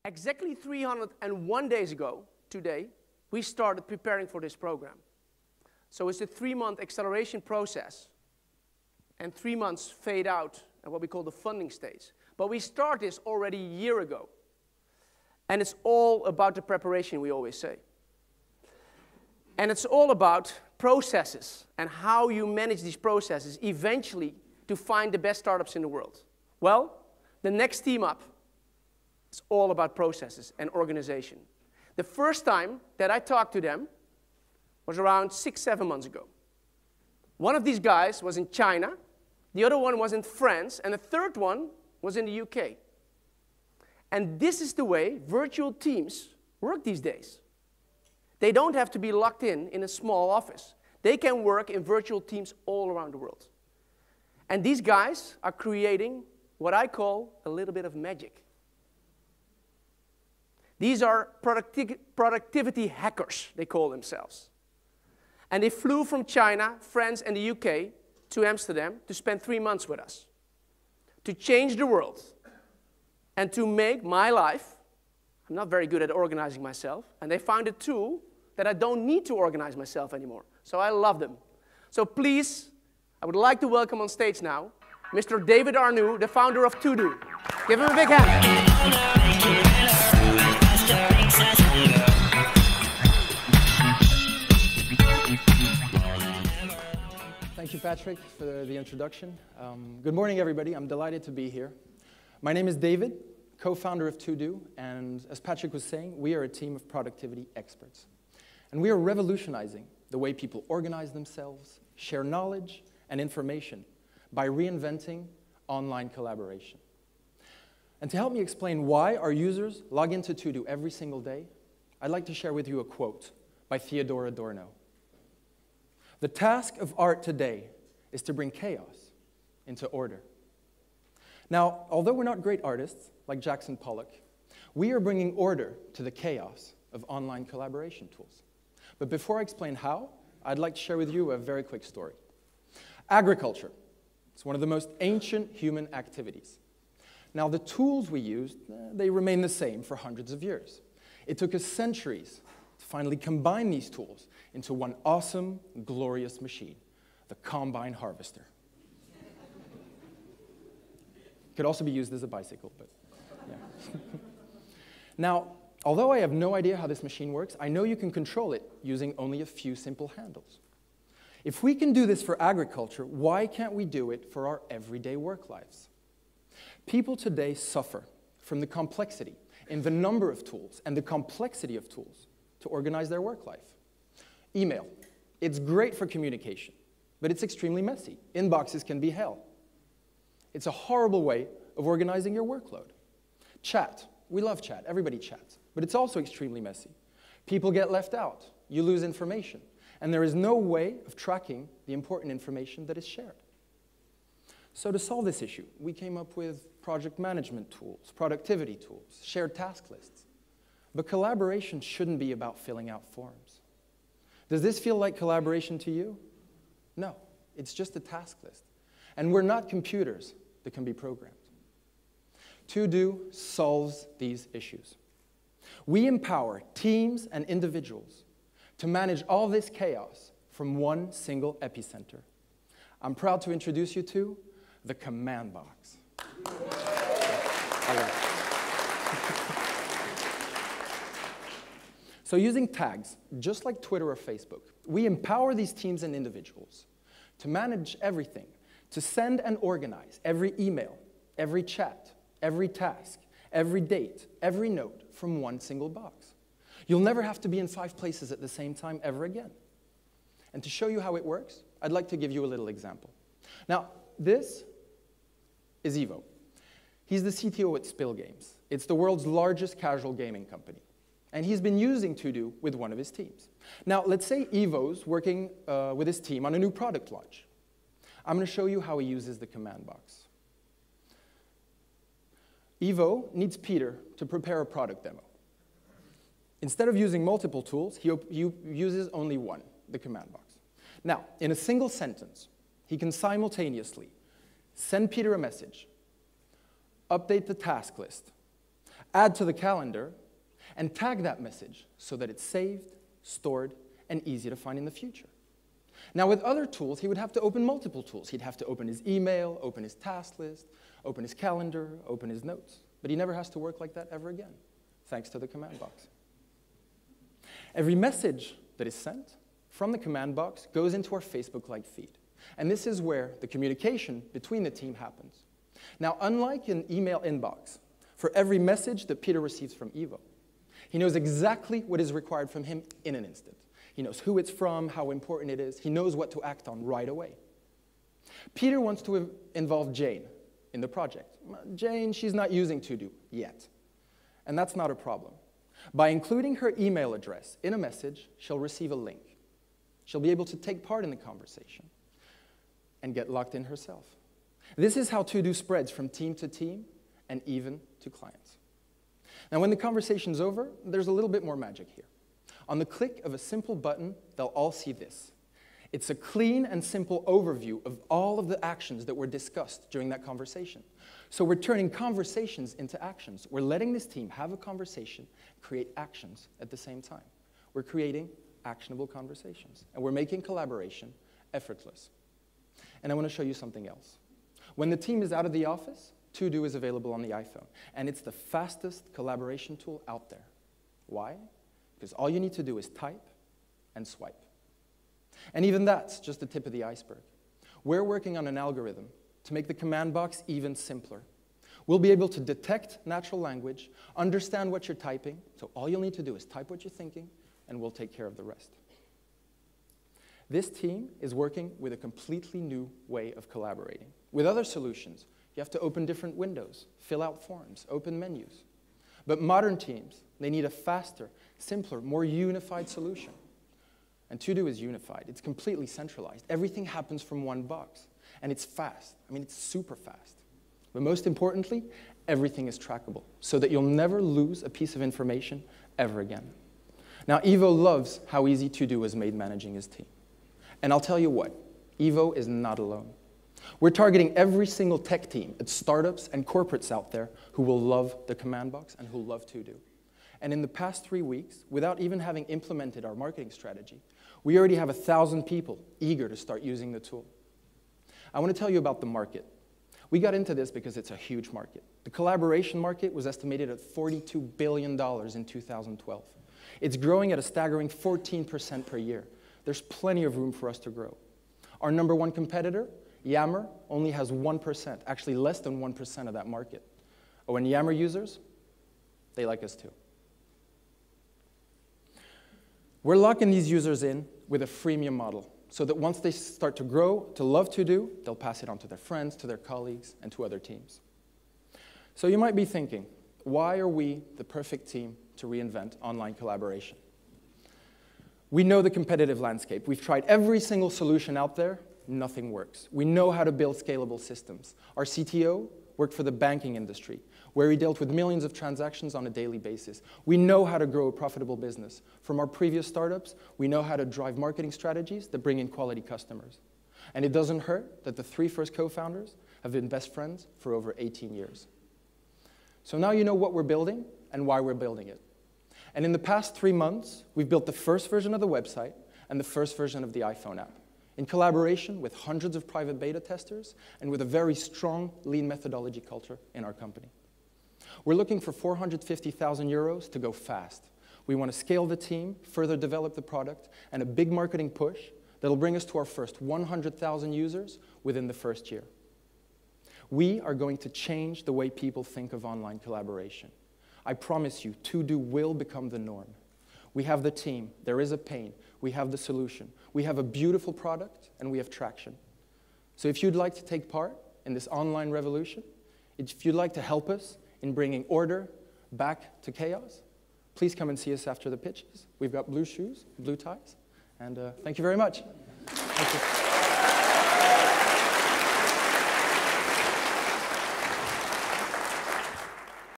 Exactly 301 days ago, today, we started preparing for this program. So it's a 3-month acceleration process and 3 months fade out and what we call the funding stage. But we started this already a year ago. And it's all about the preparation, we always say. And it's all about processes and how you manage these processes eventually to find the best startups in the world. Well, the next team up is all about processes and organization. The first time that I talked to them was around 6-7 months ago. One of these guys was in China, the other one was in France, and the third one was in the UK. And this is the way virtual teams work these days. They don't have to be locked in a small office. They can work in virtual teams all around the world. And these guys are creating what I call a little bit of magic. These are productivity hackers, they call themselves. And they flew from China, France, and the UK to Amsterdam to spend 3 months with us, to change the world, and to make my life. I'm not very good at organizing myself, and they found a tool that I don't need to organize myself anymore. So I love them. So please, I would like to welcome on stage now Mr. David Arnoux, the founder of Todo. Give him a big hand. Thank you, Patrick, for the introduction. Good morning, everybody. I'm delighted to be here. My name is David, co-founder of Todo, and as Patrick was saying, we are a team of productivity experts. And we are revolutionizing the way people organize themselves, share knowledge and information by reinventing online collaboration. And to help me explain why our users log into Todo every single day, I'd like to share with you a quote by Theodor Adorno. The task of art today is to bring chaos into order. Now, although we're not great artists like Jackson Pollock, we are bringing order to the chaos of online collaboration tools. But before I explain how, I'd like to share with you a very quick story. Agriculture. It's one of the most ancient human activities. Now, the tools we used, they remain the same for hundreds of years. It took us centuries to finally combine these tools into one awesome, glorious machine, the combine harvester. It could also be used as a bicycle, but yeah. Now, although I have no idea how this machine works, I know you can control it using only a few simple handles. If we can do this for agriculture, why can't we do it for our everyday work lives? People today suffer from the complexity in the number of tools and the complexity of tools to organize their work life. Email. It's great for communication, but it's extremely messy. Inboxes can be hell. It's a horrible way of organizing your workload. Chat. We love chat. Everybody chats. But it's also extremely messy. People get left out. You lose information. And there is no way of tracking the important information that is shared. So to solve this issue, we came up with project management tools, productivity tools, shared task lists. But collaboration shouldn't be about filling out forms. Does this feel like collaboration to you? No, it's just a task list. And we're not computers that can be programmed. Todo solves these issues. We empower teams and individuals to manage all this chaos from one single epicenter. I'm proud to introduce you to the command box. So using tags, just like Twitter or Facebook, we empower these teams and individuals to manage everything, to send and organize every email, every chat, every task, every date, every note from one single box. You'll never have to be in 5 places at the same time ever again. And to show you how it works, I'd like to give you a little example. Now, this is Ivo. He's the CTO at Spill Games. It's the world's largest casual gaming company. And he's been using Todo with one of his teams. Now, let's say Ivo's working with his team on a new product launch. I'm going to show you how he uses the command box. Ivo needs Peter to prepare a product demo. Instead of using multiple tools, he uses only one, the command box. Now, in a single sentence, he can simultaneously send Peter a message, update the task list, add to the calendar, and tag that message so that it's saved, stored, and easy to find in the future. Now, with other tools, he would have to open multiple tools. He'd have to open his email, open his task list, open his calendar, open his notes. But he never has to work like that ever again, thanks to the command box. Every message that is sent from the command box goes into our Facebook-like feed. And this is where the communication between the team happens. Now, unlike an email inbox, for every message that Peter receives from Ivo, he knows exactly what is required from him in an instant. He knows who it's from, how important it is. He knows what to act on right away. Peter wants to involve Jane in the project. Jane, she's not using To-Do yet. And that's not a problem. By including her email address in a message, she'll receive a link. She'll be able to take part in the conversation and get logged in herself. This is how To-Do spreads from team to team and even to clients. Now, when the conversation's over, there's a little bit more magic here. On the click of a simple button, they'll all see this. It's a clean and simple overview of all of the actions that were discussed during that conversation. So we're turning conversations into actions. We're letting this team have a conversation, create actions at the same time. We're creating actionable conversations, and we're making collaboration effortless. And I want to show you something else. When the team is out of the office, To-Do is available on the iPhone, and it's the fastest collaboration tool out there. Why? Because all you need to do is type and swipe. And even that's just the tip of the iceberg. We're working on an algorithm to make the command box even simpler. We'll be able to detect natural language, understand what you're typing, so all you'll need to do is type what you're thinking, and we'll take care of the rest. This team is working with a completely new way of collaborating. With other solutions, you have to open different windows, fill out forms, open menus. But modern teams, they need a faster, simpler, more unified solution. And To-Do is unified. It's completely centralized. Everything happens from one box. And it's fast. I mean, it's super fast. But most importantly, everything is trackable so that you'll never lose a piece of information ever again. Now, Ivo loves how easy To-Do has made managing his team. And I'll tell you what, Ivo is not alone. We're targeting every single tech team at startups and corporates out there who will love the command box and who love To-Do. And in the past 3 weeks, without even having implemented our marketing strategy, we already have 1,000 people eager to start using the tool. I want to tell you about the market. We got into this because it's a huge market. The collaboration market was estimated at $42 billion in 2012. It's growing at a staggering 14% per year. There's plenty of room for us to grow. Our number one competitor, Yammer, only has 1%, actually less than 1% of that market. Oh, and Yammer users, they like us too. We're locking these users in with a freemium model so that once they start to grow, to love To-Do, they'll pass it on to their friends, to their colleagues, and to other teams. So you might be thinking, why are we the perfect team to reinvent online collaboration? We know the competitive landscape. We've tried every single solution out there. Nothing works. We know how to build scalable systems. Our CTO worked for the banking industry, where he dealt with millions of transactions on a daily basis. We know how to grow a profitable business. From our previous startups, we know how to drive marketing strategies that bring in quality customers. And it doesn't hurt that the 3 first co-founders have been best friends for over 18 years. So now you know what we're building and why we're building it. And in the past 3 months, we've built the first version of the website and the first version of the iPhone app, in collaboration with hundreds of private beta testers and with a very strong lean methodology culture in our company. We're looking for 450,000 euros to go fast. We want to scale the team, further develop the product, and a big marketing push that'll bring us to our first 100,000 users within the first year. We are going to change the way people think of online collaboration. I promise you, To-Do will become the norm. We have the team, there is a pain, we have the solution, we have a beautiful product, and we have traction. So if you'd like to take part in this online revolution, if you'd like to help us in bringing order back to chaos, please come and see us after the pitches. We've got blue shoes, blue ties, and thank you very much. Thank you.